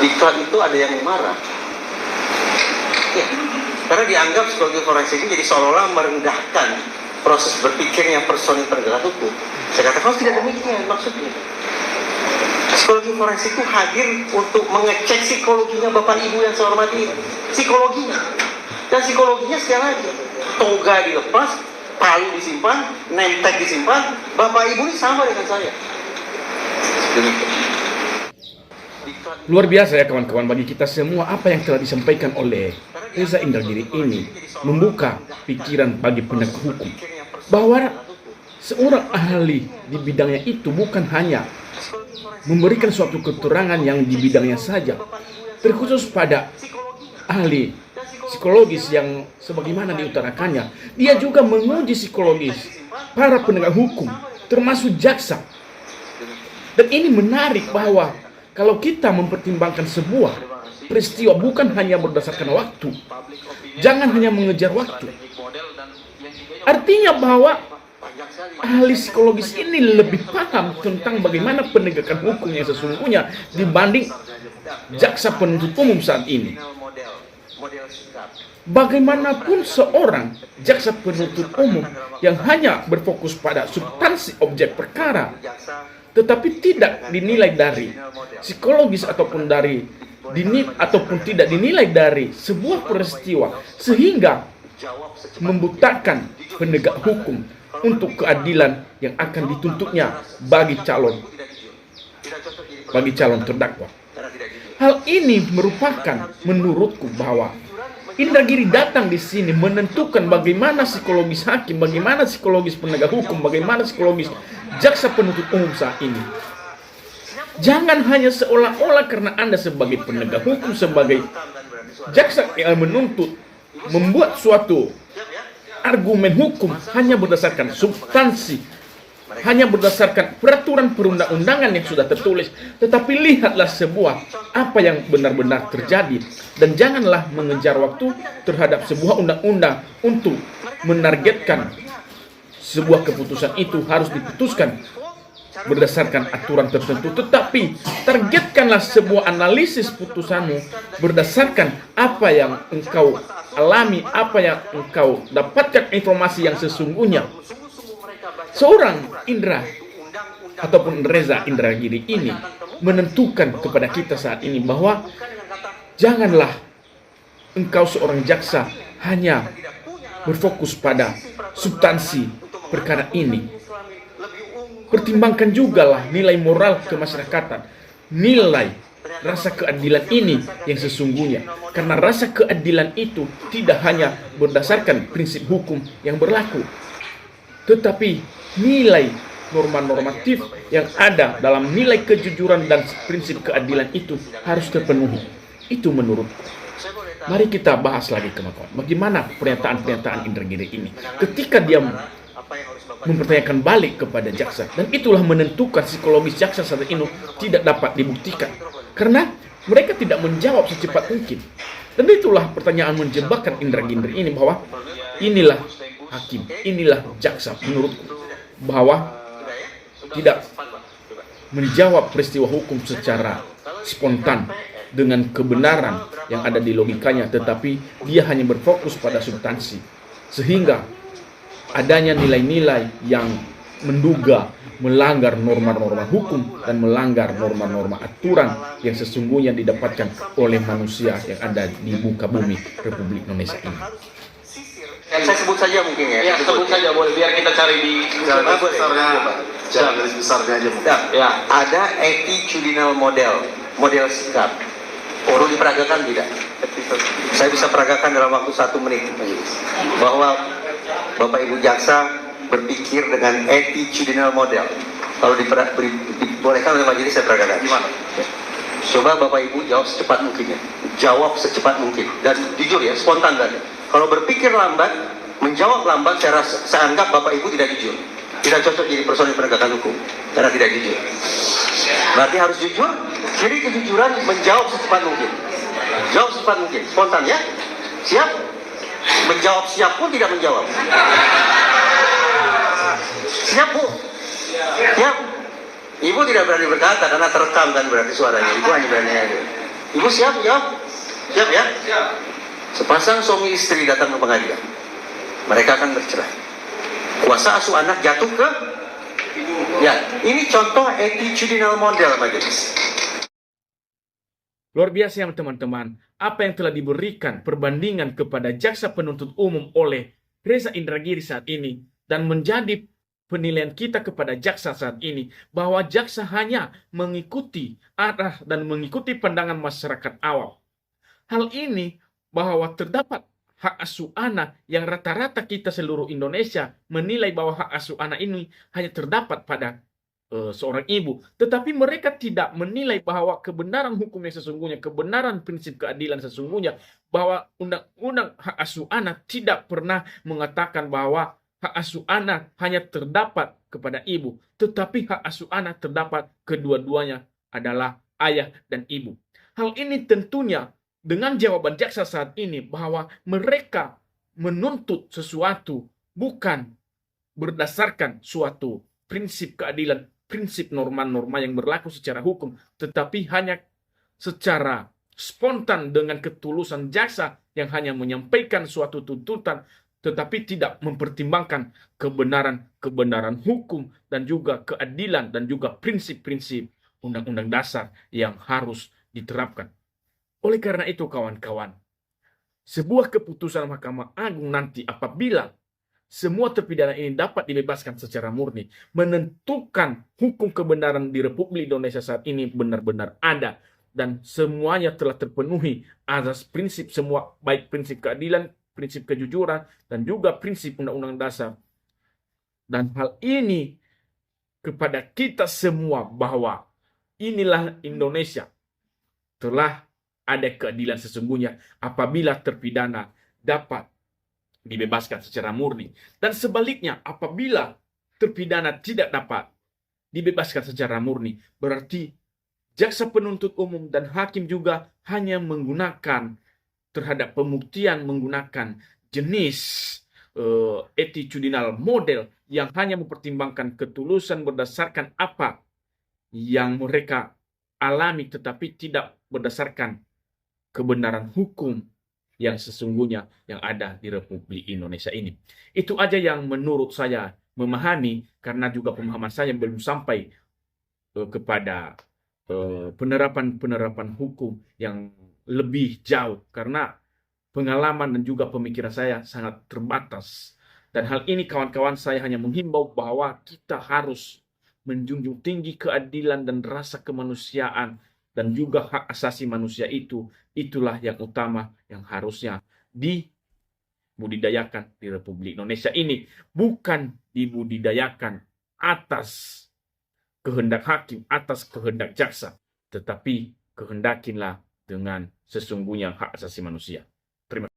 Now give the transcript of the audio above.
Diklat itu ada yang marah. Ya, karena dianggap psikologi forensik ini jadi seolah-olah merendahkan proses berpikirnya personil penegakan hukum. Saya katakan tidak demikian maksudnya. Psikologi forensik itu hadir untuk mengecek psikologinya Bapak Ibu yang saya hormati. Psikologinya. Dan psikologinya sekali lagi, toga dilepas, palu disimpan, name tag disimpan, Bapak Ibu ini sama dengan saya. Demikian. Luar biasa ya kawan-kawan, bagi kita semua apa yang telah disampaikan oleh Reza Indragiri ini membuka pikiran bagi penegak hukum bahwa seorang ahli di bidangnya itu bukan hanya memberikan suatu keterangan yang di bidangnya saja, terkhusus pada ahli psikologis yang sebagaimana diutarakannya, dia juga menguji psikologis para penegak hukum termasuk jaksa. Dan ini menarik bahwa kalau kita mempertimbangkan sebuah peristiwa bukan hanya berdasarkan waktu, jangan hanya mengejar waktu. Artinya bahwa ahli psikologis ini lebih paham tentang bagaimana penegakan hukum yang sesungguhnya dibanding jaksa penuntut umum saat ini. Bagaimanapun seorang jaksa penuntut umum yang hanya berfokus pada substansi objek perkara, tetapi tidak dinilai dari psikologis ataupun tidak dinilai dari sebuah peristiwa, sehingga membutakan penegak hukum untuk keadilan yang akan dituntutnya bagi calon terdakwa. Hal ini merupakan menurutku bahwa Indragiri datang di sini menentukan bagaimana psikologis hakim, bagaimana psikologis penegak hukum, bagaimana psikologis jaksa penuntut umum saat ini. Jangan hanya seolah-olah karena Anda sebagai penegak hukum, sebagai jaksa yang menuntut, membuat suatu argumen hukum hanya berdasarkan substansi, hanya berdasarkan peraturan perundang-undangan yang sudah tertulis, tetapi lihatlah apa yang benar-benar terjadi, dan janganlah mengejar waktu terhadap sebuah undang-undang untuk menargetkan sebuah keputusan itu harus diputuskan berdasarkan aturan tertentu, tetapi targetkanlah sebuah analisis putusanmu berdasarkan apa yang engkau alami, apa yang engkau dapatkan informasi yang sesungguhnya. Seorang Indra ataupun Reza Indragiri ini menentukan kepada kita saat ini bahwa janganlah engkau seorang jaksa hanya berfokus pada substansi perkara ini. Pertimbangkan jugalah nilai moral kemasyarakatan, nilai rasa keadilan ini yang sesungguhnya. Karena rasa keadilan itu tidak hanya berdasarkan prinsip hukum yang berlaku, tetapi nilai norma normatif yang ada dalam nilai kejujuran dan prinsip keadilan itu harus terpenuhi. Itu menurutku. Mari kita bahas lagi kawan-kawan, bagaimana pernyataan-pernyataan Indragiri ini ketika dia mempertanyakan balik kepada jaksa, dan itulah menentukan psikologis jaksa saat ini tidak dapat dibuktikan karena mereka tidak menjawab secepat mungkin. Dan itulah pertanyaan menjebakkan Indragiri ini, bahwa inilah hakim, inilah jaksa menurutku, bahwa tidak menjawab peristiwa hukum secara spontan dengan kebenaran yang ada di logikanya, tetapi dia hanya berfokus pada substansi, sehingga adanya nilai-nilai yang menduga melanggar norma-norma hukum dan melanggar norma-norma aturan yang sesungguhnya didapatkan oleh manusia yang ada di muka bumi Republik Indonesia ini. Saya sebut saja mungkin ya. Ya, sebut saja boleh, biar kita cari di Jangan besarnya aja. Ya, ada attitudinal model sikap. Perlu diperagakan tidak? Saya bisa peragakan dalam waktu 1 menit, bahwa Bapak Ibu jaksa berpikir dengan attitudinal model. Kalau dibolehkan oleh majelis, saya peragakan. Gimana? Coba Bapak Ibu jawab secepat mungkin ya. Jawab secepat mungkin dan jujur ya, spontan saja. Kalau berpikir lambat, menjawab lambat, saya anggap Bapak Ibu tidak jujur. Tidak cocok jadi personil penegakan hukum karena tidak jujur. Berarti harus jujur. Jadi kejujuran menjawab secepat mungkin. Jawab secepat mungkin, spontan ya. Siap? Menjawab siap pun tidak menjawab. Siap Bu? Siap? Ibu tidak berani berkata karena terekam kan berarti suaranya. Ibu hanya berani aja. Ibu siap ya? Siap ya? Siap. Sepasang suami istri datang ke pengadilan. Mereka akan bercerai. Kuasa asuh anak jatuh ke Ibu. ya. Ini contoh attitudinal model majelis. Luar biasa ya teman-teman, apa yang telah diberikan perbandingan kepada jaksa penuntut umum oleh Reza Indragiri saat ini dan menjadi penilaian kita kepada jaksa saat ini bahwa jaksa hanya mengikuti arah dan mengikuti pandangan masyarakat awam. Hal ini bahwa terdapat hak asuh anak yang rata-rata kita seluruh Indonesia menilai bahwa hak asuh anak ini hanya terdapat pada seorang ibu, tetapi mereka tidak menilai bahwa kebenaran hukum yang sesungguhnya, kebenaran prinsip keadilan sesungguhnya, bahwa undang-undang hak asuh anak tidak pernah mengatakan bahwa hak asuh anak hanya terdapat kepada ibu, tetapi hak asuh anak terdapat kedua-duanya adalah ayah dan ibu. Hal ini tentunya dengan jawaban jaksa saat ini bahwa mereka menuntut sesuatu bukan berdasarkan suatu prinsip keadilan, prinsip norma-norma yang berlaku secara hukum, tetapi hanya secara spontan dengan ketulusan jaksa yang hanya menyampaikan suatu tuntutan, tetapi tidak mempertimbangkan kebenaran hukum dan juga keadilan dan juga prinsip-prinsip undang-undang dasar yang harus diterapkan. Oleh karena itu kawan-kawan, sebuah keputusan Mahkamah Agung nanti apabila semua terpidana ini dapat dibebaskan secara murni, menentukan hukum kebenaran di Republik Indonesia saat ini benar-benar ada dan semuanya telah terpenuhi atas prinsip semua, baik prinsip keadilan, prinsip kejujuran, dan juga prinsip undang-undang dasar. Dan hal ini kepada kita semua bahwa inilah Indonesia telah ada keadilan sesungguhnya apabila terpidana dapat dibebaskan secara murni. Dan sebaliknya, apabila terpidana tidak dapat dibebaskan secara murni, berarti jaksa penuntut umum dan hakim juga hanya menggunakan terhadap pembuktian menggunakan jenis attitudinal model yang hanya mempertimbangkan ketulusan berdasarkan apa yang mereka alami, tetapi tidak berdasarkan kebenaran hukum yang sesungguhnya yang ada di Republik Indonesia ini. Itu aja yang menurut saya memahami, karena juga pemahaman saya belum sampai kepada penerapan hukum yang lebih jauh, karena pengalaman dan juga pemikiran saya sangat terbatas. Dan hal ini kawan-kawan, saya hanya menghimbau bahwa kita harus menjunjung tinggi keadilan dan rasa kemanusiaan dan juga hak asasi manusia itulah yang utama yang harusnya dibudidayakan di Republik Indonesia ini. Bukan dibudidayakan atas kehendak hakim, atas kehendak jaksa, tetapi kehendakilah dengan sesungguhnya hak asasi manusia.